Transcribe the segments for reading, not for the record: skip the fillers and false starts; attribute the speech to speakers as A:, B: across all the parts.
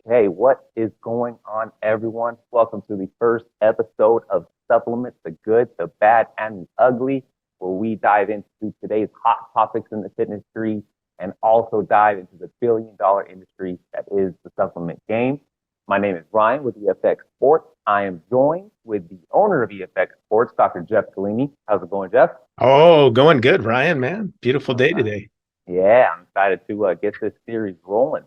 A: Hey, what is going on, everyone? Welcome to the first episode of Supplements, the Good, the Bad, and the Ugly, where we dive into today's hot topics in the fitness industry and also dive into the billion-dollar industry that is the supplement game. My name is Ryan with EFX Sports. I am joined with the owner of EFX Sports, Dr. Jeff Galini. How's it going, Jeff?
B: Oh, going good, Ryan, man. Beautiful day today.
A: Yeah, I'm excited to get this series rolling.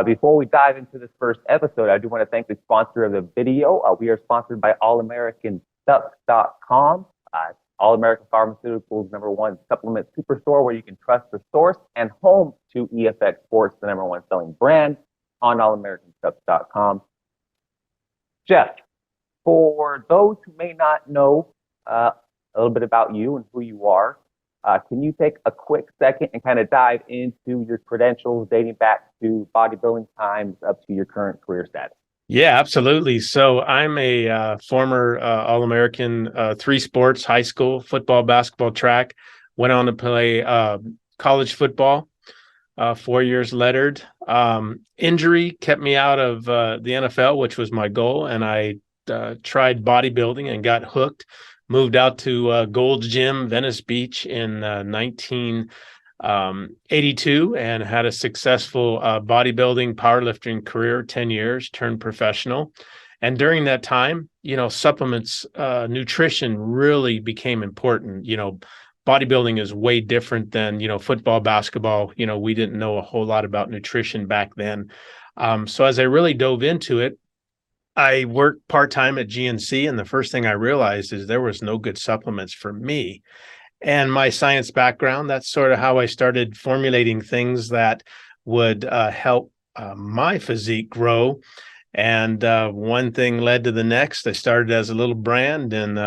A: Before we dive into this first episode, I do want to thank the sponsor of the video. We are sponsored by allamericanstuff.com, All American Pharmaceuticals #1 supplement superstore where you can trust the source, and home to EFX Sports, the #1 selling brand on allamericanstuff.com. Jeff, for those who may not know a little bit about you and who you are, can you take a quick second and kind of dive into your credentials dating back to bodybuilding times up to your current career status?
B: Yeah, absolutely. So I'm a former All-American, three sports: high school, football, basketball, track. Went on to play college football, 4 years lettered. Injury kept me out of the NFL, which was my goal, and I tried bodybuilding and got hooked. Moved out to Gold's Gym, Venice Beach in 1982, and had a successful bodybuilding, powerlifting career, 10 years, turned professional. And during that time, supplements, nutrition really became important. Bodybuilding is way different than, football, basketball. We didn't know a whole lot about nutrition back then. So as I really dove into it, I worked part-time at GNC, and the first thing I realized is there was no good supplements for me. And my science background, that's sort of how I started formulating things that would help my physique grow. And one thing led to the next. I started as a little brand, and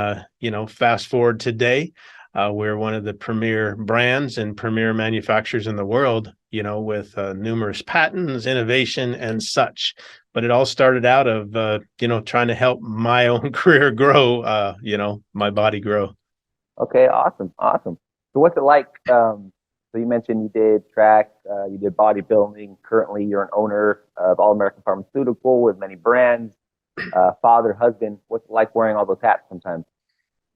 B: fast forward today, we're one of the premier brands and premier manufacturers in the world, with numerous patents, innovation, and such. But it all started out of, trying to help my own career grow, my body grow.
A: Okay, awesome, awesome. So what's it like? So you mentioned you did track, you did bodybuilding. Currently, you're an owner of All American Pharmaceutical with many brands, father, husband. What's it like wearing all those hats sometimes?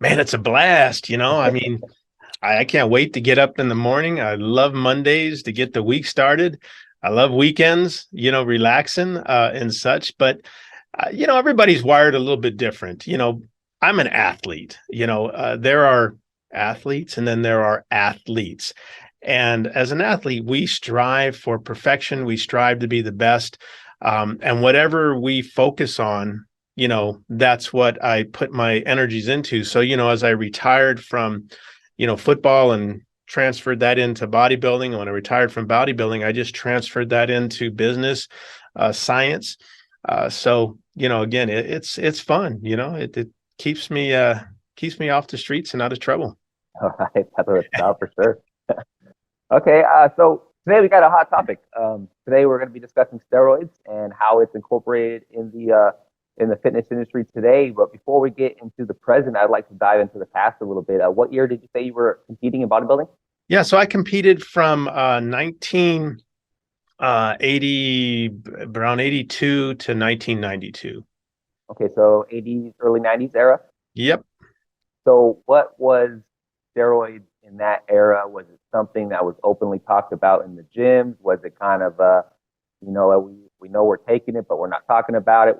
B: Man, it's a blast. I mean, I can't wait to get up in the morning. I love Mondays to get the week started. I love weekends, relaxing and such. But, everybody's wired a little bit different. I'm an athlete. There are athletes and then there are athletes. And as an athlete, we strive for perfection. We strive to be the best. And whatever we focus on, that's what I put my energies into. So, as I retired from, football and transferred that into bodybuilding. And when I retired from bodybuilding, I just transferred that into business, science. So, again, it's fun. It keeps me off the streets and out of trouble.
A: All right, that's what it's about for sure. Okay, so today we got a hot topic. Today we're going to be discussing steroids and how it's incorporated in the fitness industry today. But before we get into the present, I'd like to dive into the past a little bit. What year did you say you were competing in bodybuilding?
B: Yeah, so I competed from 1980, around 82 to 1992.
A: Okay, so 80s, early 90s era.
B: Yep.
A: So what was steroids in that era? Was it something that was openly talked about in the gyms? Was it kind of we know we're taking it, but we're not talking about it?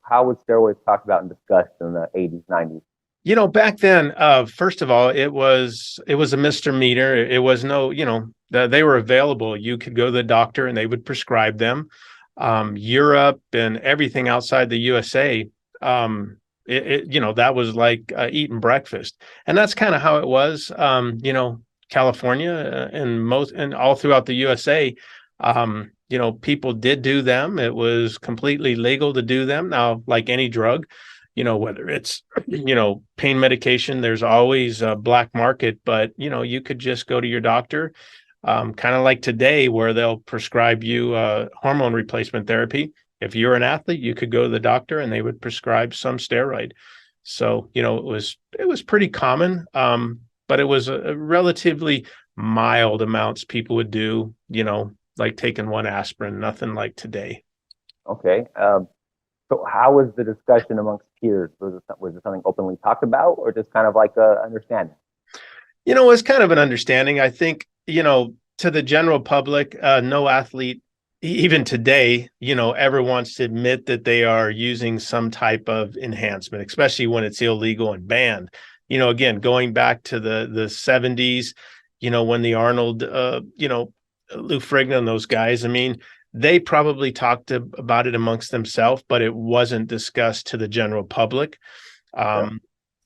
A: How was steroids talked about and discussed in the 80s, 90s?
B: Back then, first of all, it was a misdemeanor. It was no, they were available. You could go to the doctor and they would prescribe them. Europe and everything outside the USA, that was like eating breakfast, and that's kind of how it was. California and all throughout the USA, people did do them. It was completely legal to do them. Now, like any drug, whether it's, pain medication, there's always a black market, but, you could just go to your doctor, kind of like today where they'll prescribe you hormone replacement therapy. If you're an athlete, you could go to the doctor and they would prescribe some steroid. So, it was pretty common, but it was a relatively mild amounts people would do, like taking one aspirin, nothing like today.
A: Okay. So how was the discussion amongst peers? Was it something openly talked about, or just kind of like a understanding?
B: It's kind of an understanding. I think, to the general public, no athlete, even today, ever wants to admit that they are using some type of enhancement, especially when it's illegal and banned. Again, going back to the 70s, when the Arnold, Lou Ferrigno and those guys, I mean, they probably talked about it amongst themselves, but it wasn't discussed to the general public.
A: Okay.
B: Um,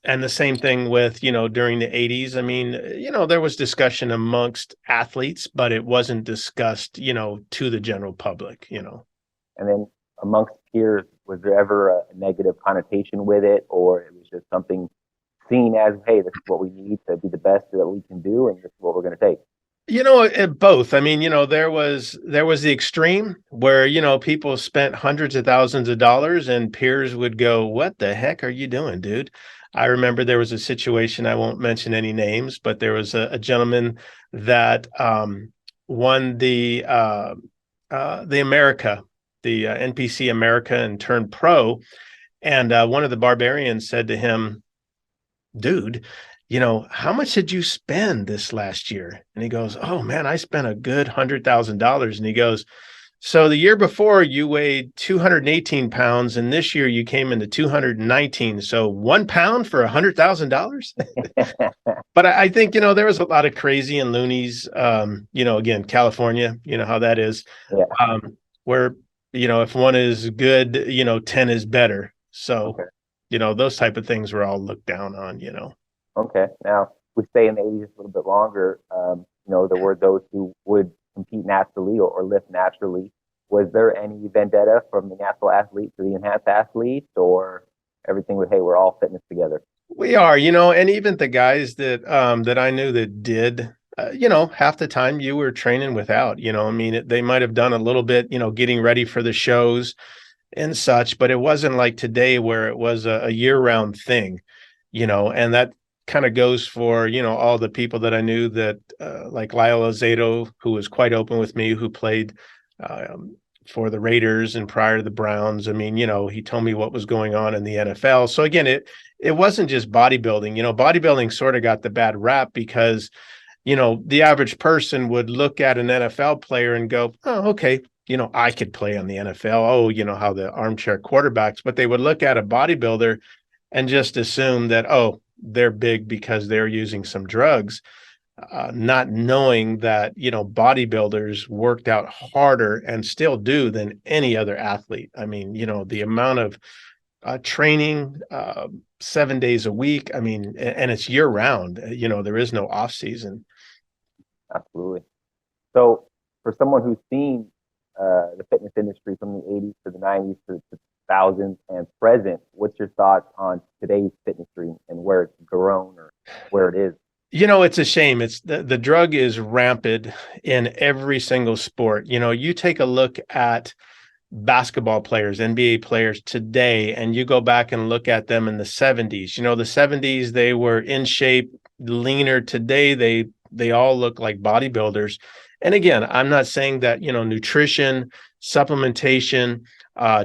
B: and the same thing with, during the 80s. I mean, there was discussion amongst athletes, but it wasn't discussed, to the general public.
A: And then amongst peers, was there ever a negative connotation with it, or it was just something seen as, hey, this is what we need to be the best that we can do, and this is what we're going to take?
B: Both. I mean, there was the extreme where, people spent hundreds of thousands of dollars and peers would go, "What the heck are you doing, dude?" I remember there was a situation, I won't mention any names, but there was a gentleman that won the America, the NPC America, and turned pro. And one of the barbarians said to him, "Dude, how much did you spend this last year?" And he goes, "Oh man, I spent a good $100,000." And he goes, "So the year before you weighed 218 pounds, and this year you came into 219. So 1 pound for $100,000." But I think, there was a lot of crazy and loonies, again, California, you know how that is,
A: Yeah.
B: where, if one is good, 10 is better. So,
A: Okay.
B: those type of things were all looked down on.
A: Okay. Now we stay in the 80s a little bit longer. There were those who would compete naturally or lift naturally. Was there any vendetta from the natural athlete to the enhanced athlete, or everything was, hey, we're all fitness together?
B: We are, and even the guys that I knew that did, half the time you were training without, I mean, they might have done a little bit, getting ready for the shows and such, but it wasn't like today where it was a year-round thing, and that kind of goes for, all the people that I knew that, like Lyle Azedo, who was quite open with me, who played for the Raiders and prior to the Browns. I mean, he told me what was going on in the NFL. So again, it wasn't just bodybuilding. Bodybuilding sort of got the bad rap because, the average person would look at an NFL player and go, "Oh, okay, I could play on the NFL." Oh, how the armchair quarterbacks, but they would look at a bodybuilder and just assume that, oh, they're big because they're using some drugs, not knowing that, bodybuilders worked out harder and still do than any other athlete. I mean, the amount of training, 7 days a week. I mean, and it's year round. There is no off season.
A: Absolutely. So, for someone who's seen the fitness industry from the 80s to the 90s to the thousands and present, what's your thoughts on today's fitness industry and where it's grown or where it is?
B: It's a shame. It's the drug is rampant in every single sport. You take a look at basketball players, NBA players today, and you go back and look at them in the 70s. The 70s, they were in shape, leaner. Today, they all look like bodybuilders. And again, I'm not saying that, nutrition, supplementation,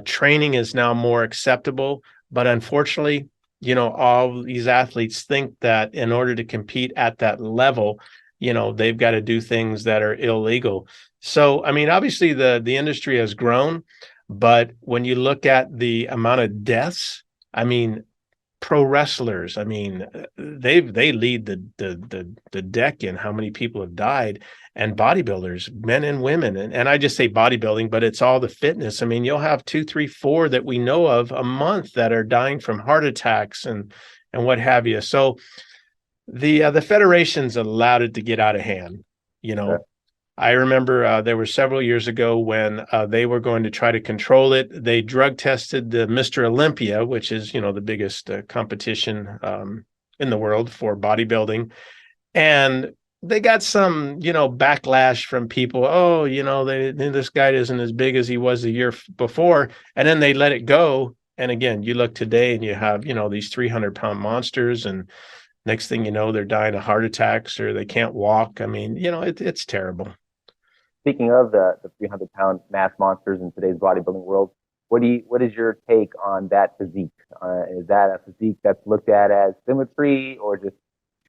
B: training is now more acceptable, but unfortunately, all these athletes think that in order to compete at that level, they've got to do things that are illegal. So, I mean, obviously the industry has grown, but when you look at the amount of deaths, I mean, pro wrestlers, I mean, they lead the deck in how many people have died, and bodybuilders, men and women, and I just say bodybuilding, but it's all the fitness. I mean, you'll have two, three, four that we know of a month that are dying from heart attacks and what have you. So the federations allowed it to get out of hand. You know,
A: Okay.
B: I remember there were several years ago when they were going to try to control it. They drug tested the Mr. Olympia, which is, the biggest competition in the world for bodybuilding. And they got some, backlash from people. Oh, this guy isn't as big as he was the year before. And then they let it go. And again, you look today and you have, these 300-pound monsters, and next thing you know, they're dying of heart attacks or they can't walk. I mean, it's terrible.
A: Speaking of the 300-pound mass monsters in today's bodybuilding world, what is your take on that physique? Is that a physique that's looked at as symmetry or just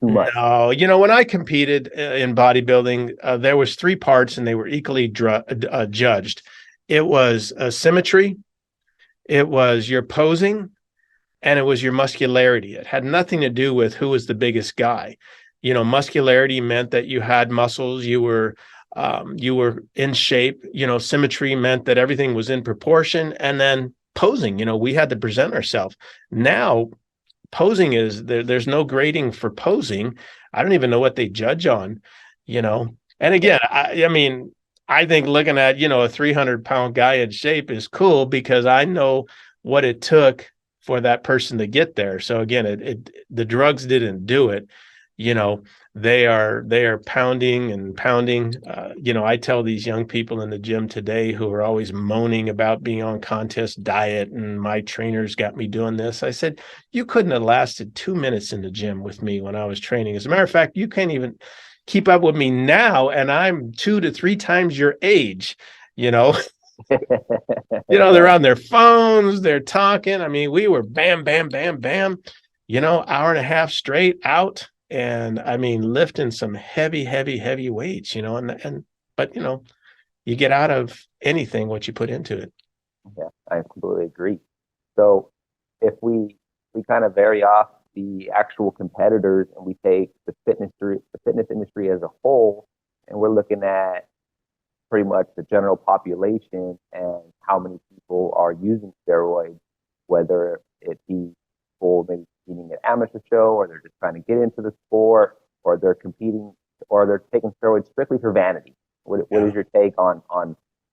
A: too much?
B: No, when I competed in bodybuilding, there was three parts and they were equally judged. It was symmetry, it was your posing, and it was your muscularity. It had nothing to do with who was the biggest guy. Muscularity meant that you had muscles, you were in shape. Symmetry meant that everything was in proportion, and then posing, we had to present ourselves. Now posing is there's no grading for posing. I don't even know what they judge on, and again, I mean, I think looking at a 300-pound guy in shape is cool because I know what it took for that person to get there. So again, the drugs didn't do it. you know they are pounding and pounding. I tell these young people in the gym today who are always moaning about being on contest diet and my trainers got me doing this. I said, you couldn't have lasted 2 minutes in the gym with me when I was training. As a matter of fact, you can't even keep up with me now, and I'm 2 to 3 times your age. you know they're on their phones, they're talking. I mean, we were bam, bam, bam, bam, hour and a half straight out. And I mean, lifting some heavy, heavy, heavy weights, but you get out of anything what you put into it.
A: Yeah, I completely agree. So if we kind of vary off the actual competitors and we take the fitness industry as a whole, and we're looking at pretty much the general population and how many people are using steroids, whether it be people maybe competing at amateur show, or they're just trying to get into the sport, or they're competing, or they're taking steroids strictly for vanity. What is your take on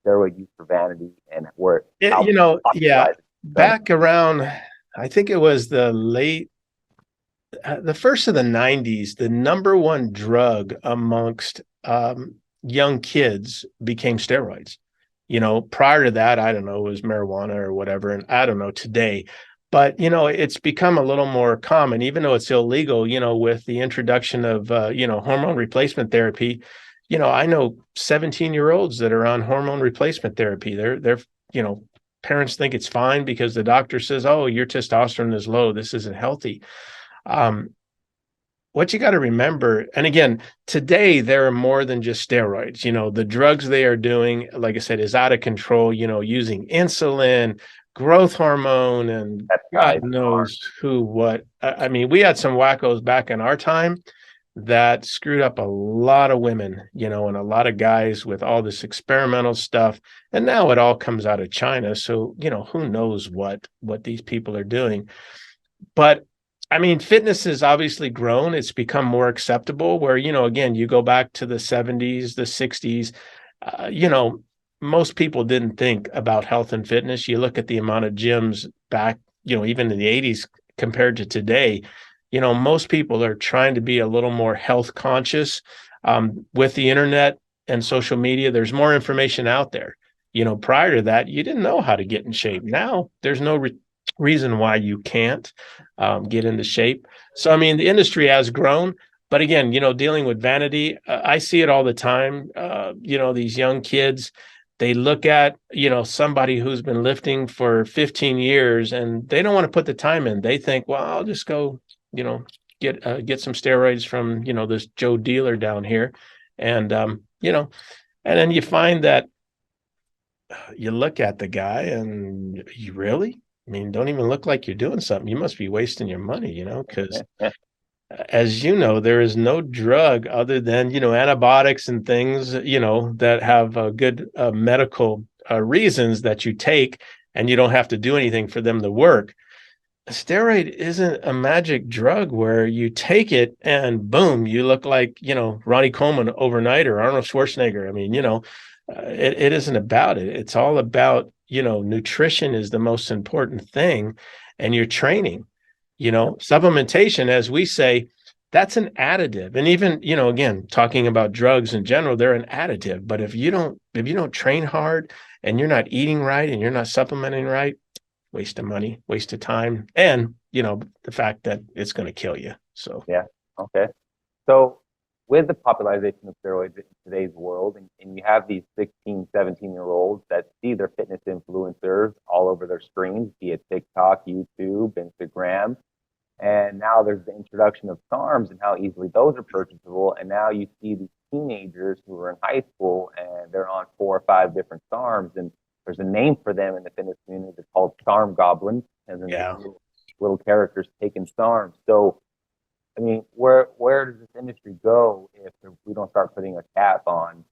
A: steroid use for vanity and where how
B: Yeah,
A: popularized it's becoming?
B: back around, I think it was the first of the 90s, the number one drug amongst young kids became steroids. Prior to that, I don't know, it was marijuana or whatever. And I don't know today, but, it's become a little more common, even though it's illegal, with the introduction of, hormone replacement therapy. I know 17-year-olds that are on hormone replacement therapy. You know, parents think it's fine because the doctor says, oh, your testosterone is low. This isn't healthy. Um, what you got to remember, and again, today there are more than just steroids. The drugs they are doing, like I said, is out of control. Using insulin, growth hormone, and God
A: Peptides, carbs.
B: knows who, what. I mean, we had some wackos back in our time that screwed up a lot of women, and a lot of guys with all this experimental stuff. And now it all comes out of China. So, who knows what these people are doing. But I mean, fitness has obviously grown. It's become more acceptable where, again, you go back to the 70s, the 60s, most people didn't think about health and fitness. You look at the amount of gyms back, even in the 80s compared to today, most people are trying to be a little more health conscious. With the internet and social media, there's more information out there. Prior to that, you didn't know how to get in shape. Now there's no reason why you can't get into shape. So, I mean, the industry has grown, but again, dealing with vanity, I see it all the time. These young kids, they look at, somebody who's been lifting for 15 years and they don't want to put the time in. They think, well, I'll just go, get some steroids from, this Joe dealer down here. And, and then you find that you look at the guy and you really, I mean, don't even look like you're doing something. You must be wasting your money, because as you know, there is no drug other than, antibiotics and things, that have good medical reasons that you take and you don't have to do anything for them to work. A steroid isn't a magic drug where you take it and boom, you look like, Ronnie Coleman overnight or Arnold Schwarzenegger. I mean, it isn't about it. It's all about, nutrition is the most important thing, and your training, supplementation, as we say, that's an additive. And even, again, talking about drugs in general, they're an additive. But if you don't train hard and you're not eating right and you're not supplementing right, waste of money, waste of time, and the fact that it's going to kill you. So
A: Yeah. Okay. So with the popularization of steroids in today's world, and you have these 16, 17-year-olds that see their fitness influencers all over their screens, be it TikTok, YouTube, Instagram. And now there's the introduction of SARMs and how easily those are purchasable. And now you see these teenagers who are in high school and they're on 4 or 5 different SARMs. And there's a name for them in the fitness community. They're called SARM goblins. And then
B: Yeah.
A: little characters taking SARMs. So, I mean, where does this industry go if we don't start putting a cap on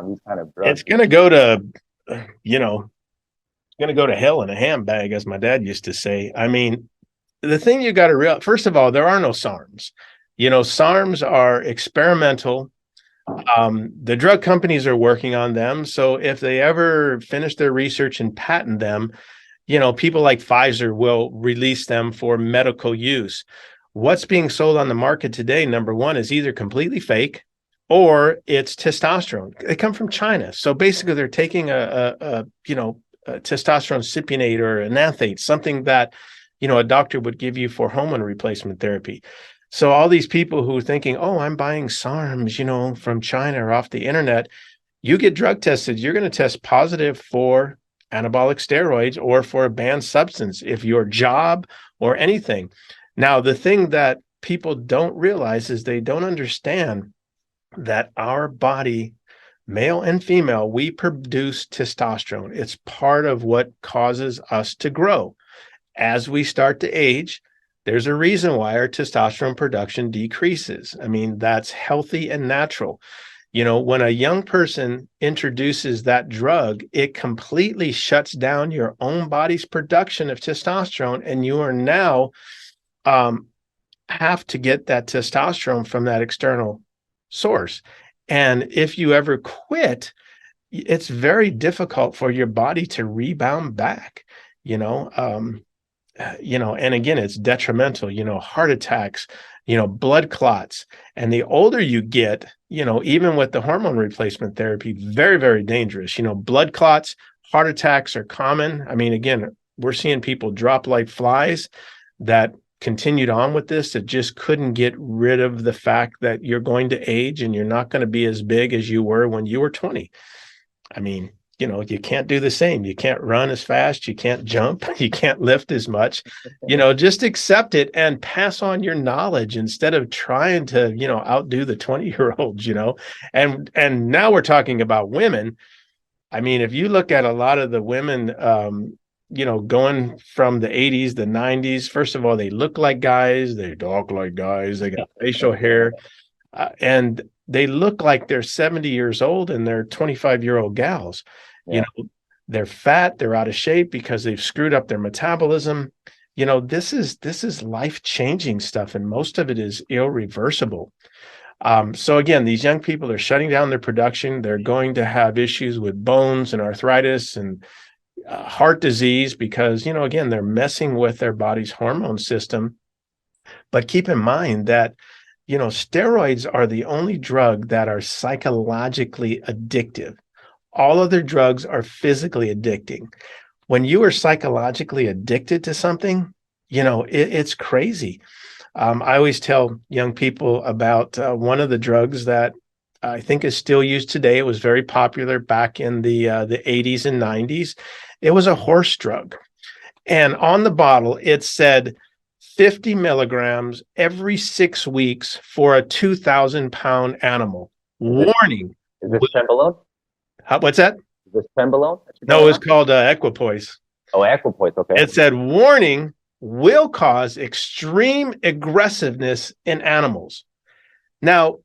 A: these kind of drugs?
B: It's going to go to, going to go to hell in a handbag, as my dad used to say. I mean, the thing you got to realize, first of all, there are no SARMs. SARMs are experimental. The drug companies are working on them. So if they ever finish their research and patent them, people like Pfizer will release them for medical use. What's being sold on the market today, number one, is either completely fake or it's testosterone. They come from China. So basically they're taking a testosterone cypionate or an anathate, something that, a doctor would give you for hormone replacement therapy. So all these people who are thinking, oh, I'm buying SARMs, from China or off the internet, you get drug tested, you're going to test positive for anabolic steroids or for a banned substance if your job or anything. Now, the thing that people don't realize is they don't understand that our body, male and female, we produce testosterone. It's part of what causes us to grow. As we start to age, there's a reason why our testosterone production decreases. I mean, that's healthy and natural. When a young person introduces that drug, it completely shuts down your own body's production of testosterone, and you are now have to get that testosterone from that external source. And if you ever quit, it's very difficult for your body to rebound back, and again, it's detrimental, heart attacks, blood clots. And the older you get, even with the hormone replacement therapy, very, very dangerous. Blood clots, heart attacks are common. I mean, again, we're seeing people drop like flies that continued on with this, that just couldn't get rid of the fact that you're going to age and you're not going to be as big as you were when you were 20. I mean, you can't do the same. You can't run as fast. You can't jump. You can't lift as much. Just accept it and pass on your knowledge instead of trying to, outdo the 20-year-olds, And now we're talking about women. I mean, if you look at a lot of the women, going from the 80s, the 90s, first of all, they look like guys. They talk like guys. They got facial hair. And they look like they're 70 years old and they're 25-year-old gals.
A: Yeah.
B: They're fat, they're out of shape because they've screwed up their metabolism. This is life-changing stuff, and most of it is irreversible. So again, these young people are shutting down their production. They're going to have issues with bones and arthritis and heart disease because, again, they're messing with their body's hormone system. But keep in mind that steroids are the only drug that are psychologically addictive. All other drugs are physically addicting. When you are psychologically addicted to something, it's crazy. I always tell young people about one of the drugs that I think is still used today. It was very popular back in the 80s and 90s. It was a horse drug. And on the bottle, it said 50 milligrams every 6 weeks for a 2,000-pound animal. Warning.
A: Is this Trenbolone?
B: What's that?
A: Is this Trenbolone?
B: No, it's called Equipoise.
A: Oh, Equipoise. Okay.
B: It said, warning, will cause extreme aggressiveness in animals. Now,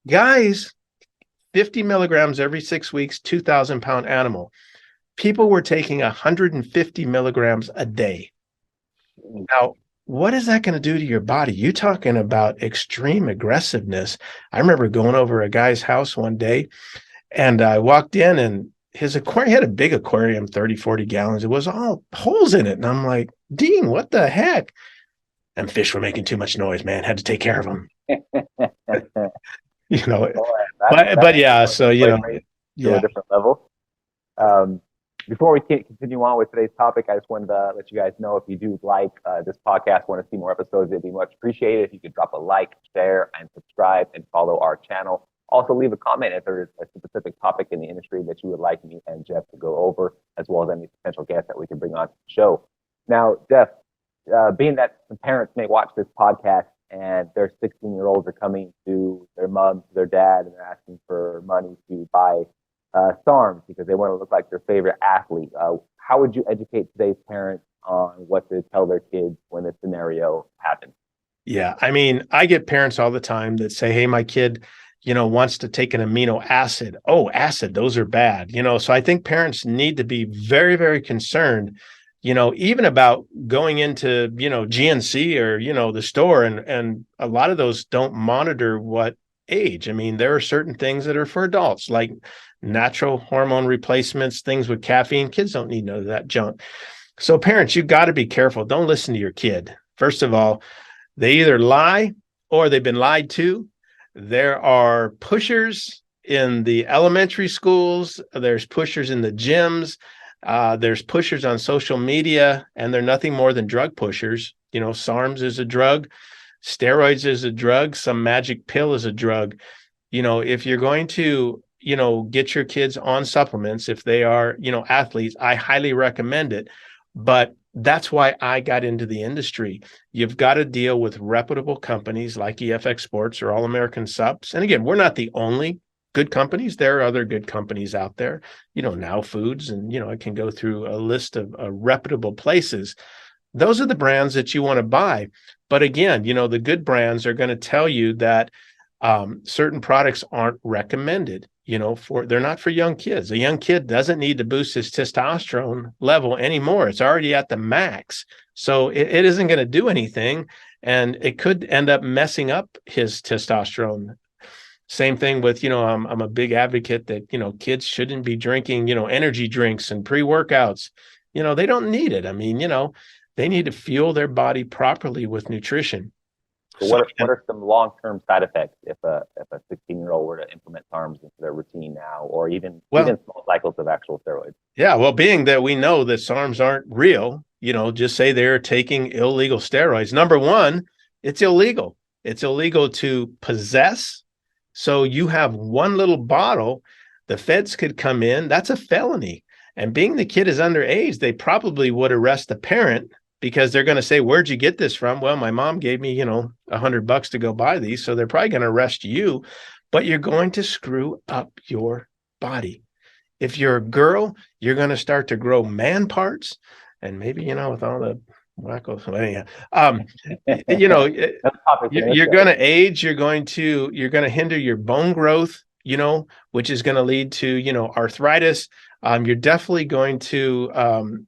B: guys, 50 milligrams every 6 weeks, 2,000-pound animal. People were taking 150 milligrams a day. Now, what is that going to do to your body? You talking about extreme aggressiveness. I remember going over a guy's house one day, and I walked in, and his aquarium had a big aquarium, 30, 40 gallons. It was all holes in it. And I'm like, Dean, what the heck? And fish were making too much noise, man. Had to take care of them. But yeah, so,
A: to a different level. Before we continue on with today's topic, I just wanted to let you guys know, if you do like this podcast, want to see more episodes, it'd be much appreciated if you could drop a like, share, and subscribe. subscribe and follow our channel. Also, leave a comment if there is a specific topic in the industry that you would like me and Jeff to go over, as well as any potential guests that we can bring on to the show. Now, Jeff, being that some parents may watch this podcast and their 16-year-olds are coming to their mom, to their dad, and they're asking for money to buy SARMs because they want to look like their favorite athlete, how would you educate today's parents on what to tell their kids when this scenario happens?
B: Yeah, I mean, I get parents all the time that say, "Hey, my kid, wants to take an amino acid. Oh, acid, those are bad." So I think parents need to be very, very concerned, even about going into, GNC or, the store, and a lot of those don't monitor what age. I mean, there are certain things that are for adults, like natural hormone replacements, things with caffeine. Kids don't need none of that junk. So parents, you've got to be careful. Don't listen to your kid. First of all, they either lie or they've been lied to. There are pushers in the elementary schools. There's pushers in the gyms. There's pushers on social media, and they're nothing more than drug pushers. SARMs is a drug. Steroids is a drug. Some magic pill is a drug. If you're going to, get your kids on supplements, if they are, athletes, I highly recommend it. But that's why I got into the industry. You've got to deal with reputable companies like EFX Sports or All American Subs. And again, we're not the only good companies. There are other good companies out there, Now Foods, and, I can go through a list of reputable places. Those are the brands that you want to buy. But again, the good brands are going to tell you that certain products aren't recommended. They're not for young kids. A young kid doesn't need to boost his testosterone level anymore. It's already at the max. So it isn't going to do anything. And it could end up messing up his testosterone. Same thing with, I'm a big advocate that, kids shouldn't be drinking, energy drinks and pre-workouts. They don't need it. I mean, they need to fuel their body properly with nutrition.
A: So what are some long-term side effects if a 16-year-old were to implement SARMs into their routine now, or even small cycles of actual steroids?
B: Yeah, well, being that we know that SARMs aren't real, just say they're taking illegal steroids. Number one, it's illegal. It's illegal to possess. So you have one little bottle, the feds could come in. That's a felony. And being the kid is underage, they probably would arrest the parent, because they're going to say, "Where'd you get this from?" Well, my mom gave me, $100 to go buy these. So they're probably going to arrest you, but you're going to screw up your body. If you're a girl, you're going to start to grow man parts, and maybe, with all the wackos. Well, anyhow, you're going to age. You're going to hinder your bone growth, which is going to lead to, arthritis. You're definitely going to,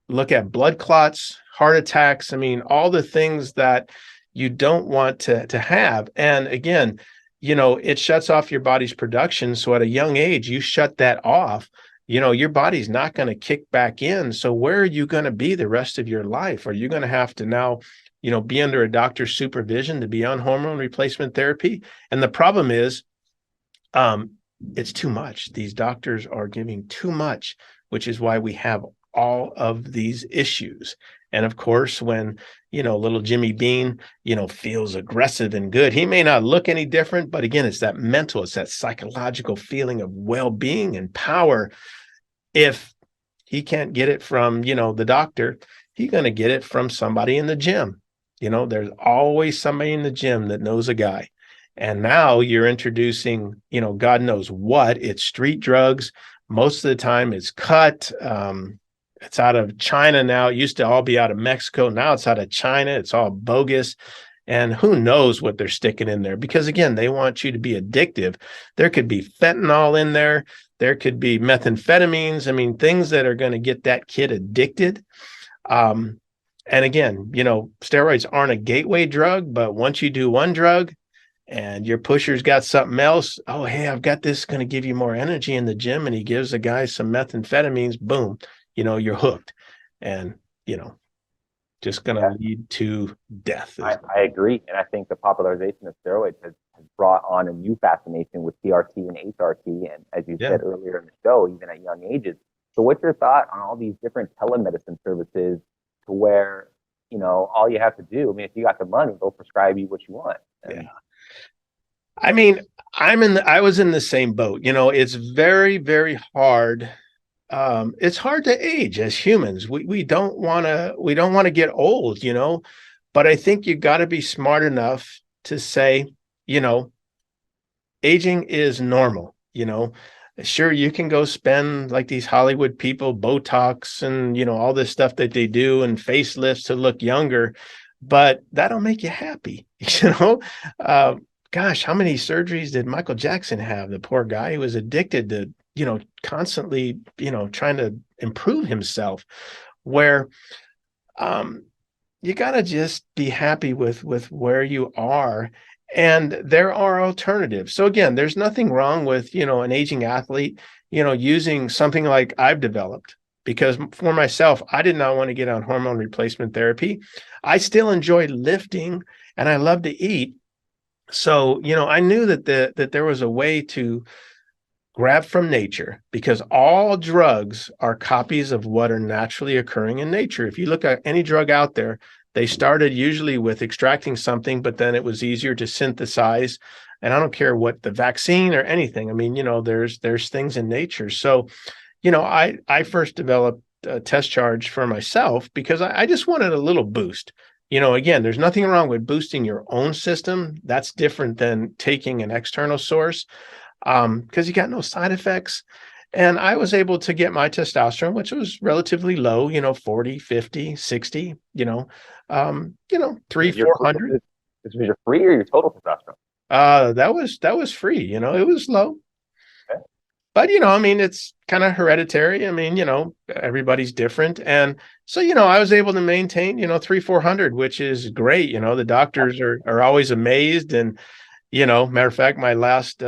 B: look at blood clots, heart attacks. I mean, all the things that you don't want to have. And again, it shuts off your body's production. So at a young age, you shut that off, your body's not going to kick back in. So where are you going to be the rest of your life? Are you going to have to now, be under a doctor's supervision to be on hormone replacement therapy? And the problem is, it's too much. These doctors are giving too much, which is why we have all of these issues. And of course, when, little Jimmy Bean, feels aggressive and good, he may not look any different, but again, it's that mental, it's that psychological feeling of well-being and power. If he can't get it from, the doctor, he's going to get it from somebody in the gym. There's always somebody in the gym that knows a guy. And now you're introducing, God knows what. It's street drugs. Most of the time it's cut. It's out of China now. It used to all be out of Mexico. Now it's out of China. It's all bogus. And who knows what they're sticking in there? Because again, they want you to be addictive. There could be fentanyl in there. There could be methamphetamines. I mean, things that are going to get that kid addicted. And again, steroids aren't a gateway drug, but once you do one drug and your pusher's got something else, oh, hey, I've got this going to give you more energy in the gym. And he gives the guy some methamphetamines, boom. You're hooked, and, just going to lead to death.
A: I agree. And I think the popularization of steroids has brought on a new fascination with TRT and HRT. And as you said earlier in the show, even at young ages. So what's your thought on all these different telemedicine services to where, all you have to do, I mean, if you got the money, they'll prescribe you what you want?
B: I mean, I was in the same boat. It's very, very hard. It's hard to age as humans. We don't want to get old, but I think you got to be smart enough to say, you know, aging is normal. Sure, you can go spend like these Hollywood people, Botox and all this stuff that they do and facelifts to look younger, but that'll make you happy. uh, Gosh, how many surgeries did Michael Jackson have? The poor guy, he was addicted to constantly trying to improve himself. Where um you got to just be happy with where you are, and there are alternatives. So again, there's nothing wrong with an aging athlete using something like I've developed, because for myself, I did not want to get on hormone replacement therapy. I still enjoy lifting and I love to eat. So I knew that there was a way to grab from nature, because all drugs are copies of what are naturally occurring in nature. If you look at any drug out there, they started usually with extracting something, but then it was easier to synthesize. And I don't care what the vaccine or anything. I mean, there's things in nature. So, I first developed a test charge for myself because I just wanted a little boost. Again, there's nothing wrong with boosting your own system. That's different than taking an external source, because you got no side effects. And I was able to get my testosterone, which was relatively low, 40, 50, 60, 3,
A: Your
B: 400.
A: this was your free or your total testosterone?
B: That was free, it was low.
A: Okay.
B: But I mean, it's kind of hereditary. I mean, everybody's different. And so, I was able to maintain, 3, 400, which is great. The doctors are always amazed. And matter of fact, my last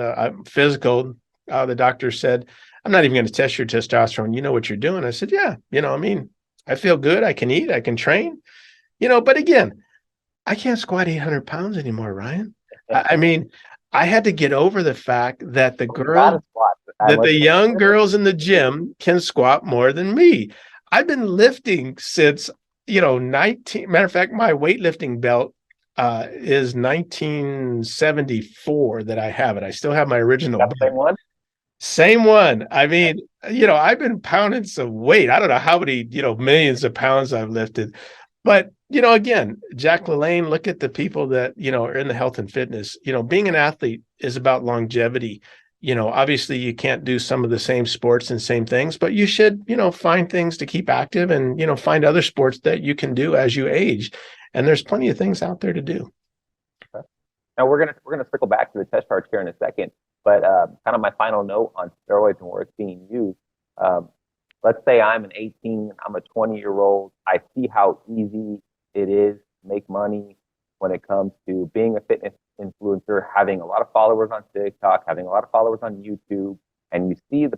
B: physical, the doctor said, "I'm not even going to test your testosterone. You know what you're doing." I said, "Yeah, I mean, I feel good. I can eat. I can train, but again, I can't squat 800 pounds anymore, Ryan." I mean, I had to get over the fact that the young girls in the gym can squat more than me. I've been lifting since, 19, matter of fact, my weightlifting belt is 1974 that I have it. I still have my original
A: Got the same one?
B: Same one. I mean, I've been pounding some weight. I don't know how many, millions of pounds I've lifted. But, again, Jack LaLanne, look at the people that, are in the health and fitness. Being an athlete is about longevity. Obviously you can't do some of the same sports and same things, but you should, find things to keep active and, find other sports that you can do as you age. And there's plenty of things out there to do.
A: Okay. Now we're gonna circle back to the test charge here in a second, but kind of my final note on steroids and where it's being used. Um, let's say I'm an 18, I'm a 20-year-old. I see how easy it is to make money when it comes to being a fitness influencer, having a lot of followers on TikTok, having a lot of followers on YouTube, and you see the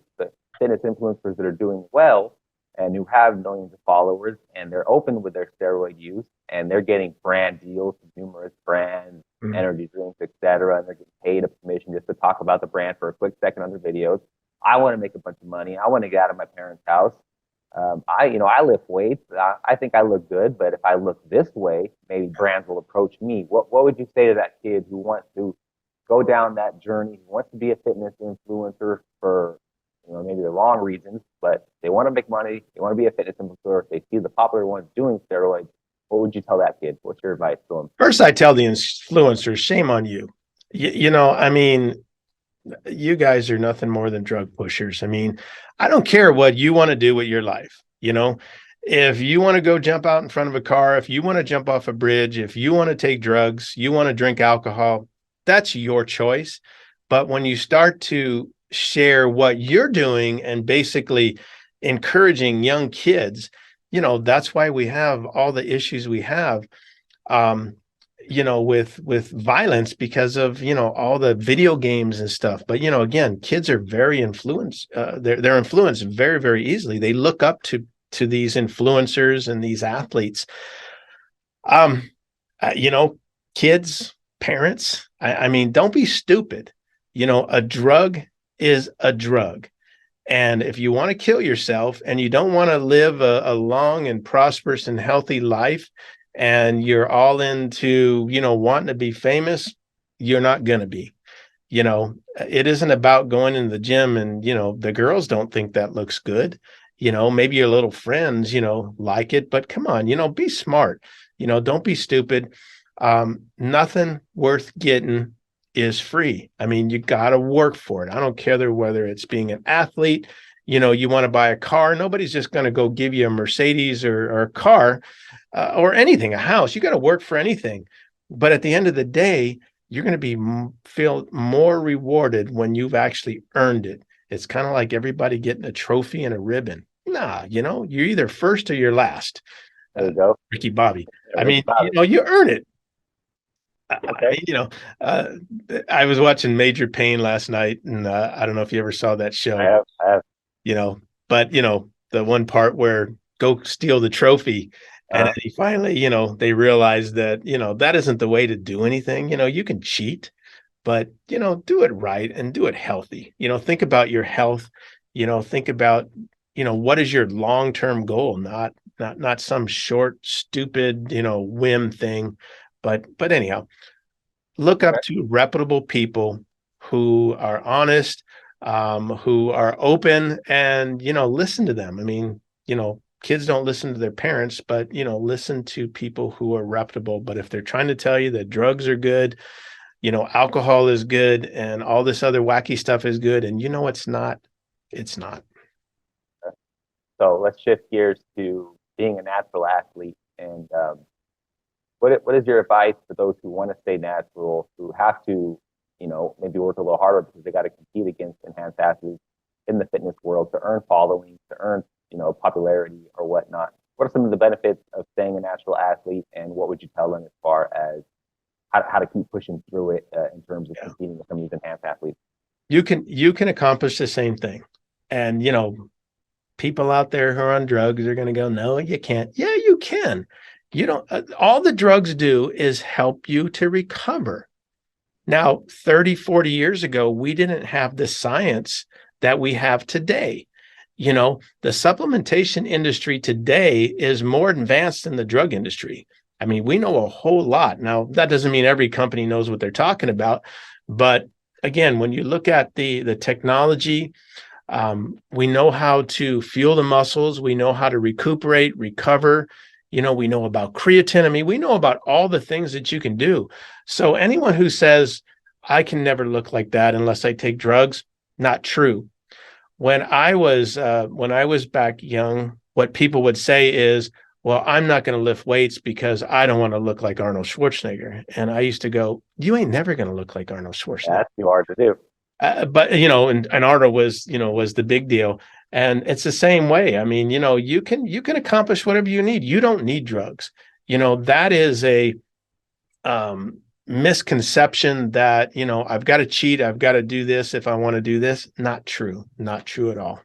A: fitness influencers that are doing well and who have millions of followers, and they're open with their steroid use, and they're getting brand deals with numerous brands, energy drinks, etc., and they're getting paid a commission just to talk about the brand for a quick second on their videos. I want to make a bunch of money. I want to get out of my parents' house. I lift weights. I think I look good, but if I look this way, maybe brands will approach me. What would you say to that kid who wants to go down that journey, who wants to be a fitness influencer for, maybe the wrong reasons, but they want to make money, they want to be a fitness influencer, they see the popular ones doing steroids. What would you tell that kid? What's your advice to him?
B: First, I tell the influencers, shame on you. I mean, you guys are nothing more than drug pushers. I mean, I don't care what you want to do with your life. If you want to go jump out in front of a car, if you want to jump off a bridge, if you want to take drugs, you want to drink alcohol, that's your choice. But when you start to share what you're doing and basically encouraging young kids, that's why we have all the issues we have. With violence because of all the video games and stuff. But again, kids are very influenced. They're influenced very, very easily. They look up to these influencers and these athletes. Kids, parents. I mean, don't be stupid. A drug is a drug. And if you want to kill yourself and you don't want to live a long and prosperous and healthy life, and you're all into, wanting to be famous, you're not going to be. It isn't about going in the gym and, the girls don't think that looks good. Maybe your little friends, like it, but come on, be smart. Don't be stupid. Nothing worth getting is free. I mean, you got to work for it. I don't care whether it's being an athlete, you want to buy a car. Nobody's just going to go give you a Mercedes or a car or anything, a house. You got to work for anything. But at the end of the day, you're going to feel more rewarded when you've actually earned it. It's kind of like everybody getting a trophy and a ribbon. Nah, you're either first or you're last.
A: There you go.
B: Ricky Bobby.
A: Yeah,
B: I
A: Ricky
B: mean,
A: Bobby.
B: you earn it.
A: Okay.
B: Uh, I was watching Major Payne last night, and I don't know if you ever saw that show.
A: I have.
B: But the one part where go steal the trophy, and then he finally, they realize that that isn't the way to do anything. You can cheat, but do it right and do it healthy. Think about your health. Think about what is your long-term goal, not some short, stupid whim thing. But anyhow, look up
A: Okay.
B: to reputable people who are honest, who are open, and listen to them. I mean, kids don't listen to their parents, but listen to people who are reputable. But if they're trying to tell you that drugs are good, alcohol is good, and all this other wacky stuff is good, and it's not, it's not.
A: So let's shift gears to being a natural athlete. And what is your advice for those who want to stay natural, who have to, maybe work a little harder because they got to compete against enhanced athletes in the fitness world to earn following, to earn, popularity or whatnot? What are some of the benefits of staying a natural athlete, and what would you tell them as far as how to keep pushing through it in terms of competing with some of these enhanced athletes?
B: You can accomplish the same thing, and people out there who are on drugs are going to go, no, you can't. Yeah, you can. You don't. All the drugs do is help you to recover. Now, 30, 40 years ago, we didn't have the science that we have today. The supplementation industry today is more advanced than the drug industry. I mean, we know a whole lot. Now, that doesn't mean every company knows what they're talking about. But again, when you look at the technology, we know how to fuel the muscles. We know how to recuperate, recover. We know about creatine. I mean, we know about all the things that you can do. So anyone who says, I can never look like that unless I take drugs, not true. When I was back young, what people would say is, well, I'm not going to lift weights because I don't want to look like Arnold Schwarzenegger. And I used to go, you ain't never going to look like Arnold Schwarzenegger.
A: That's too hard to do.
B: But and Arnold was the big deal, and it's the same way. I mean, you can accomplish whatever you need. You don't need drugs. That is a misconception that I've got to cheat, I've got to do this if I want to do this. Not true at all.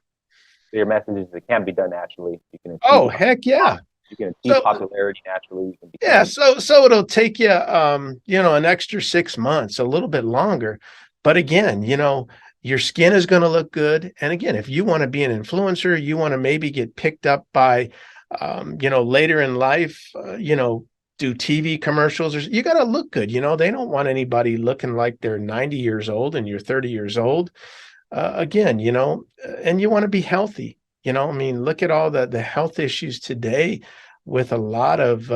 A: So your message is it can be done naturally. You can achieve
B: Heck yeah.
A: You can achieve popularity naturally. You can
B: Yeah, so it'll take you an extra 6 months, a little bit longer. But again, your skin is going to look good. And again, if you want to be an influencer, you want to maybe get picked up by later in life, do TV commercials, or you got to look good. They don't want anybody looking like they're 90 years old and you're 30 years old. Again, and you want to be healthy. I mean, look at all the health issues today with a lot of,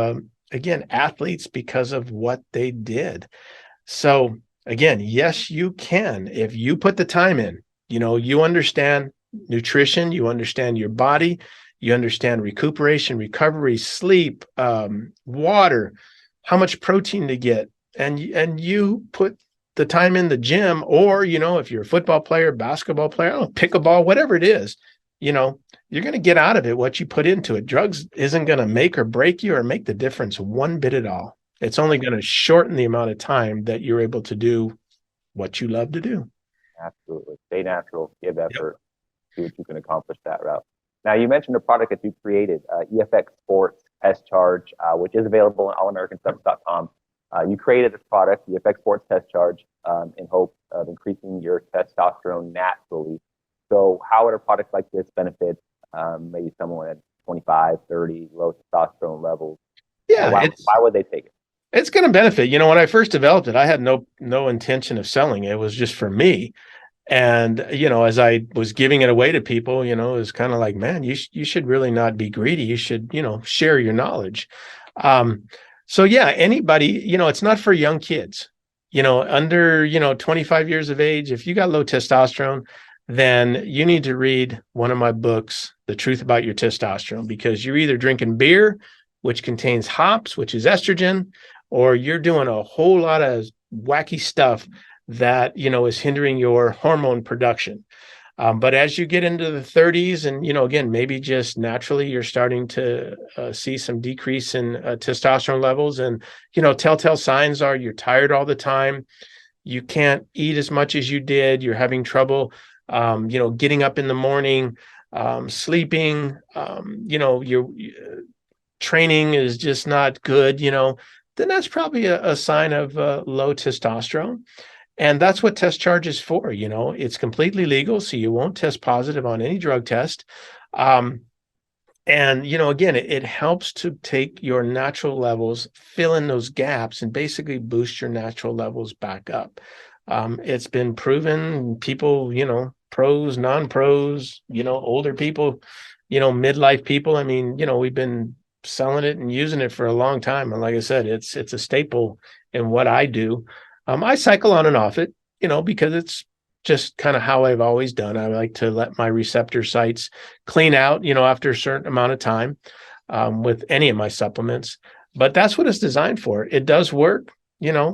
B: again, athletes because of what they did. So again, yes, you can. If you put the time in, you understand nutrition, you understand your body, you understand recuperation, recovery, sleep, water, how much protein to get, and you put the time in the gym, or if you're a football player, basketball player, pickleball, whatever it is, you're going to get out of it what you put into it. Drugs isn't going to make or break you or make the difference one bit at all. It's only going to shorten the amount of time that you're able to do what you love to do.
A: Absolutely. Stay natural, give effort, see what you can accomplish that route. Now, you mentioned a product that you created, EFX Sports Test Charge, which is available on allamericansubs.com. You created this product, EFX Sports Test Charge, in hope of increasing your testosterone naturally. So how would a product like this benefit maybe someone at 25, 30, low testosterone levels?
B: Yeah.
A: Why would they take it?
B: It's going to benefit. When I first developed it, I had no intention of selling it. It was just for me. And, as I was giving it away to people, it was kind of like, man, you should really not be greedy. You should, share your knowledge. Um, so yeah, anybody, it's not for young kids, under, 25 years of age. If you got low testosterone, then you need to read one of my books, The Truth About Your Testosterone, because you're either drinking beer, which contains hops, which is estrogen, or you're doing a whole lot of wacky stuff that is hindering your hormone production. But as you get into the 30s, and again, maybe just naturally you're starting to see some decrease in testosterone levels, and telltale signs are you're tired all the time, you can't eat as much as you did, you're having trouble getting up in the morning, sleeping, your training is just not good, then that's probably a sign of low testosterone. And that's what Test Charge is for. It's completely legal, so you won't test positive on any drug test. And, again, it helps to take your natural levels, fill in those gaps, and basically boost your natural levels back up. It's been proven, people, pros, non-pros, older people, midlife people. I mean, we've been selling it and using it for a long time. And like I said, it's a staple in what I do. I cycle on and off it, because it's just kind of how I've always done. I like to let my receptor sites clean out, after a certain amount of time with any of my supplements. But that's what it's designed for. It does work.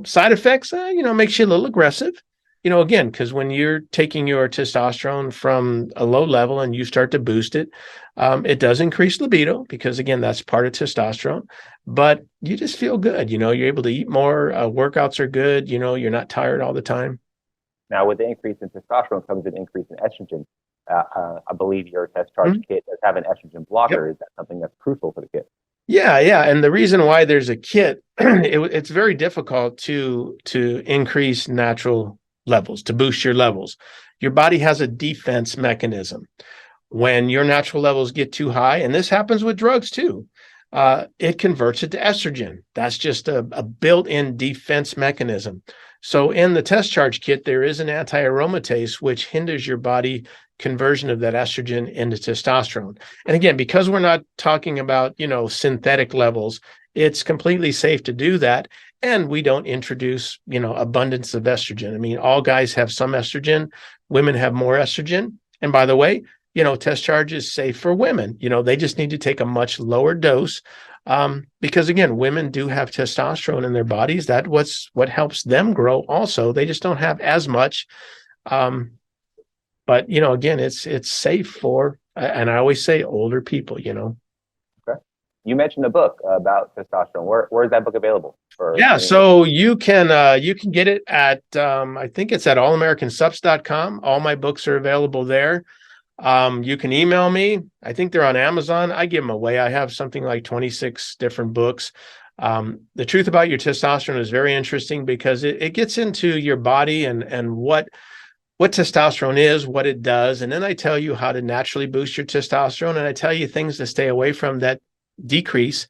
B: Side effects, makes you a little aggressive. Again, because when you're taking your testosterone from a low level and you start to boost it, it does increase libido because, again, that's part of testosterone. But you just feel good. You're able to eat more. Workouts are good. You're not tired all the time.
A: Now, with the increase in testosterone comes an increase in estrogen. I believe your Test Charge kit does have an estrogen blocker. Yep. Is that something that's crucial for the kit?
B: Yeah. And the reason why there's a kit, it's very difficult to increase natural levels, to boost your levels. Your body has a defense mechanism. When your natural levels get too high, and this happens with drugs too, it converts it to estrogen. That's just a built-in defense mechanism. So in the Test Charge kit, there is an anti-aromatase, which hinders your body conversion of that estrogen into testosterone. And again, because we're not talking about, synthetic levels, it's completely safe to do that. And we don't introduce, abundance of estrogen. I mean, all guys have some estrogen. Women have more estrogen. And by the way, Test Charge is safe for women. They just need to take a much lower dose because, again, women do have testosterone in their bodies. That's what helps them grow also. They just don't have as much. But, again, it's safe for, and I always say older people,
A: Okay. You mentioned a book about testosterone. Where is that book available?
B: So you can get it at, I think it's at allamericans.com. All my books are available there. You can email me. I think they're on Amazon. I give them away. I have something like 26 different books. The Truth About Your Testosterone is very interesting because it gets into your body and what testosterone is, what it does. And then I tell you how to naturally boost your testosterone. And I tell you things to stay away from that decrease.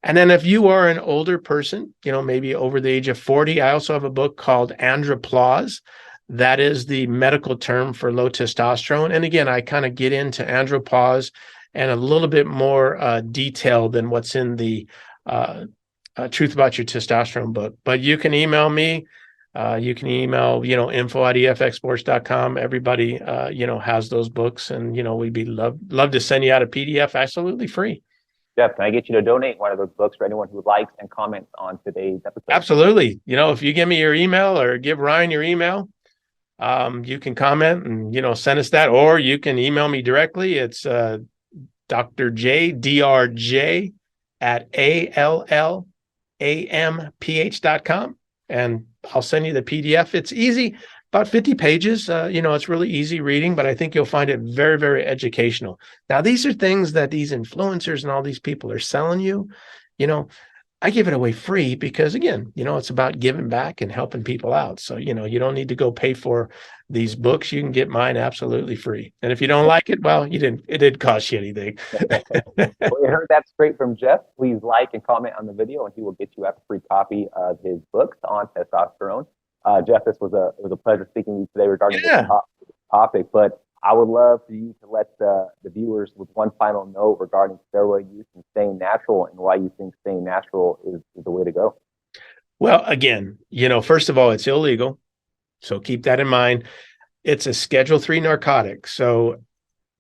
B: And then if you are an older person, maybe over the age of 40, I also have a book called Androplause. That is the medical term for low testosterone. And again, I kind of get into andropause and a little bit more detail than what's in the Truth About Your Testosterone book. But you can email me. You can email, info@efxsports.com. Everybody, has those books, and, we'd be love to send you out a PDF absolutely free.
A: Jeff, can I get you to donate one of those books for anyone who likes and comments on today's episode?
B: Absolutely. If you give me your email or give Ryan your email, you can comment and, send us that, or you can email me directly. It's drj at allamph.com. And I'll send you the PDF. It's easy, about 50 pages. It's really easy reading, but I think you'll find it very, very educational. Now, these are things that these influencers and all these people are selling you. I give it away free because, again, it's about giving back and helping people out. So, you don't need to go pay for these books. You can get mine absolutely free. And if you don't like it, well, it didn't cost you anything.
A: Well, you heard that straight from Jeff. Please like and comment on the video, and he will get you a free copy of his books on testosterone. Jeff, it was a pleasure speaking to you today regarding this topic. But I would love for you to let the viewers with one final note regarding steroid use and staying natural, and why you think staying natural is the way to go.
B: Well, again, first of all, it's illegal. So keep that in mind. It's a Schedule III narcotic. So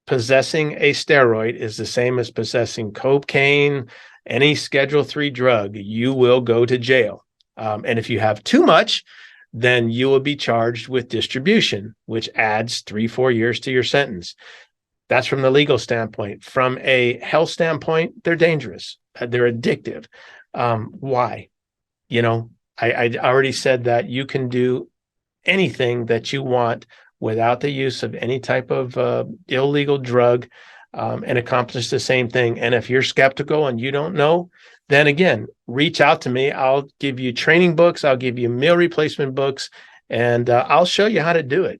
B: possessing a steroid is the same as possessing cocaine, any Schedule III drug. You will go to jail. And if you have too much, then you will be charged with distribution, which adds 3-4 years to your sentence. That's from the legal standpoint. From a health standpoint, they're dangerous. They're addictive. Why? I already said that you can do anything that you want without the use of any type of illegal drug, and accomplish the same thing. And if you're skeptical and you don't know, then again, reach out to me. I'll give you training books. I'll give you meal replacement books, and I'll show you how to do it.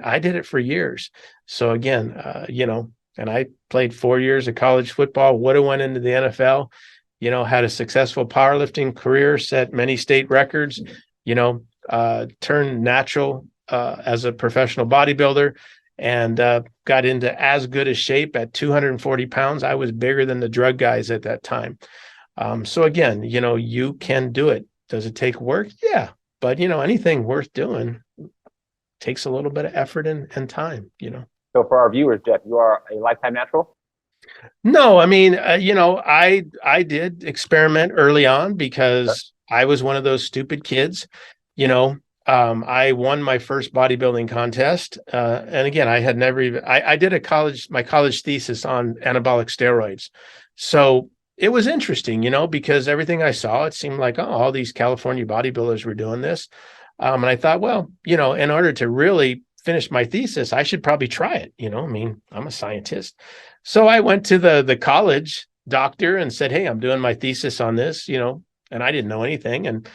B: I did it for years. So again, and I played 4 years of college football, would have went into the NFL, had a successful powerlifting career, set many state records, turned natural as a professional bodybuilder, and got into as good a shape at 240 pounds. I was bigger than the drug guys at that time. So again, you can do it. Does it take work? Yeah. But, anything worth doing takes a little bit of effort and time,
A: So for our viewers, Jeff, you are a lifetime natural?
B: No, I mean, I did experiment early on because I was one of those stupid kids. I won my first bodybuilding contest. And again, I had never even, I did my college thesis on anabolic steroids. So it was interesting, because everything I saw, it seemed like, all these California bodybuilders were doing this. And I thought, well, in order to really finish my thesis, I should probably try it. I'm a scientist. So I went to the college doctor and said, hey, I'm doing my thesis on this, and I didn't know anything. And,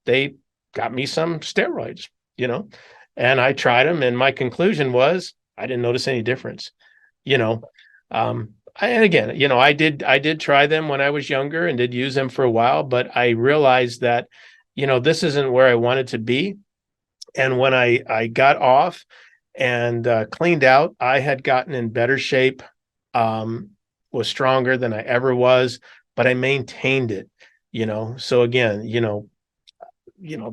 B: they got me some steroids, and I tried them. And my conclusion was I didn't notice any difference, and again, I did try them when I was younger and did use them for a while, but I realized that, this isn't where I wanted to be. And when I got off and cleaned out, I had gotten in better shape, was stronger than I ever was, but I maintained it, So again,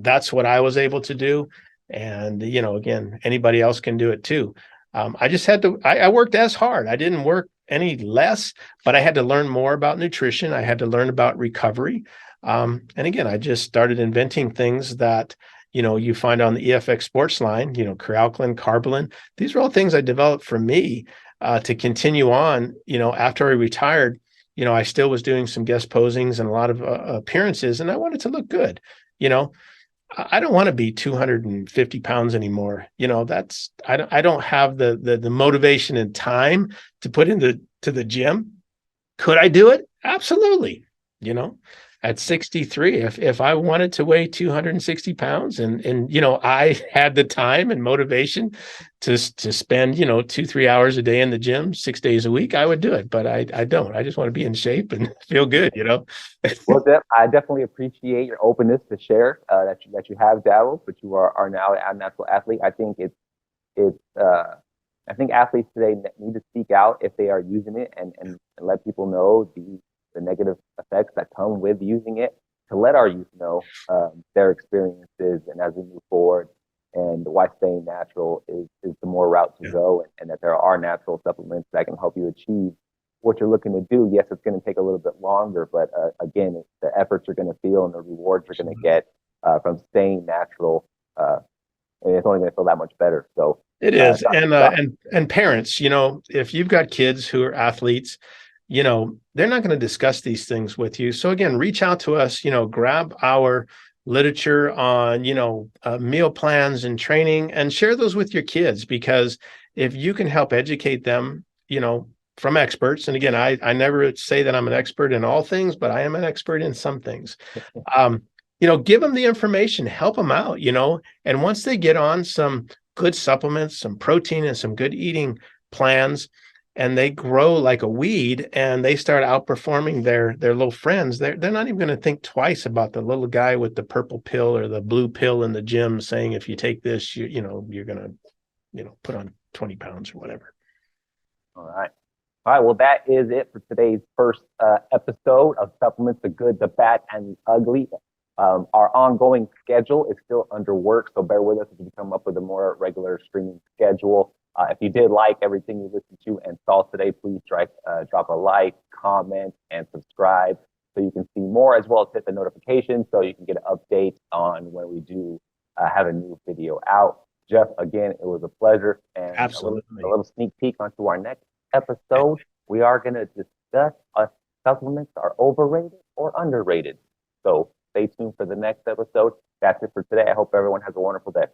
B: that's what I was able to do. And, again, anybody else can do it too. I just had to, I worked as hard. I didn't work any less, but I had to learn more about nutrition. I had to learn about recovery. And again, I just started inventing things that, you find on the EFX sports line, Cralclin, Carbolin. These are all things I developed for me to continue on, after I retired. I still was doing some guest posings and a lot of appearances, and I wanted to look good. I don't want to be 250 pounds anymore. I don't have the motivation and time to put into the gym. Could I do it? Absolutely. At 63, if I wanted to weigh 260 pounds and I had the time and motivation to spend, 2-3 hours a day in the gym, 6 days a week, I would do it. But I don't. I just want to be in shape and feel good,
A: Well, I definitely appreciate your openness to share that you have dabbled, but you are now a natural athlete. I think I think athletes today need to speak out if they are using it, and let people know the negative effects that come with using it, to let our youth know their experiences, and as we move forward, and why staying natural is the more route to go, and that there are natural supplements that can help you achieve what you're looking to do. Yes, it's going to take a little bit longer, but again, the efforts you're going to feel and the rewards you're going to get from staying natural, and it's only going to feel that much better. So
B: it is. And parents, if you've got kids who are athletes, they're not going to discuss these things with you. So again, reach out to us, grab our literature on, meal plans and training, and share those with your kids, because if you can help educate them, from experts. And again, I never say that I'm an expert in all things, but I am an expert in some things. Give them the information, help them out, and once they get on some good supplements, some protein and some good eating plans, and they grow like a weed and they start outperforming their little friends, they're not even going to think twice about the little guy with the purple pill or the blue pill in the gym saying, if you take this, you're going to, put on 20 pounds or whatever.
A: All right. All right. Well, that is it for today's first episode of Supplements, the Good, the Bad, and the Ugly. Our ongoing schedule is still under work, so bear with us as we come up with a more regular streaming schedule. If you did like everything you listened to and saw today, please drop a like, comment, and subscribe so you can see more, as well as hit the notification so you can get an update on when we do have a new video out. Jeff, again, it was a pleasure. And
B: absolutely
A: a little sneak peek onto our next episode. We are going to discuss if supplements are overrated or underrated. So stay tuned for the next episode. That's it for today. I hope everyone has a wonderful day.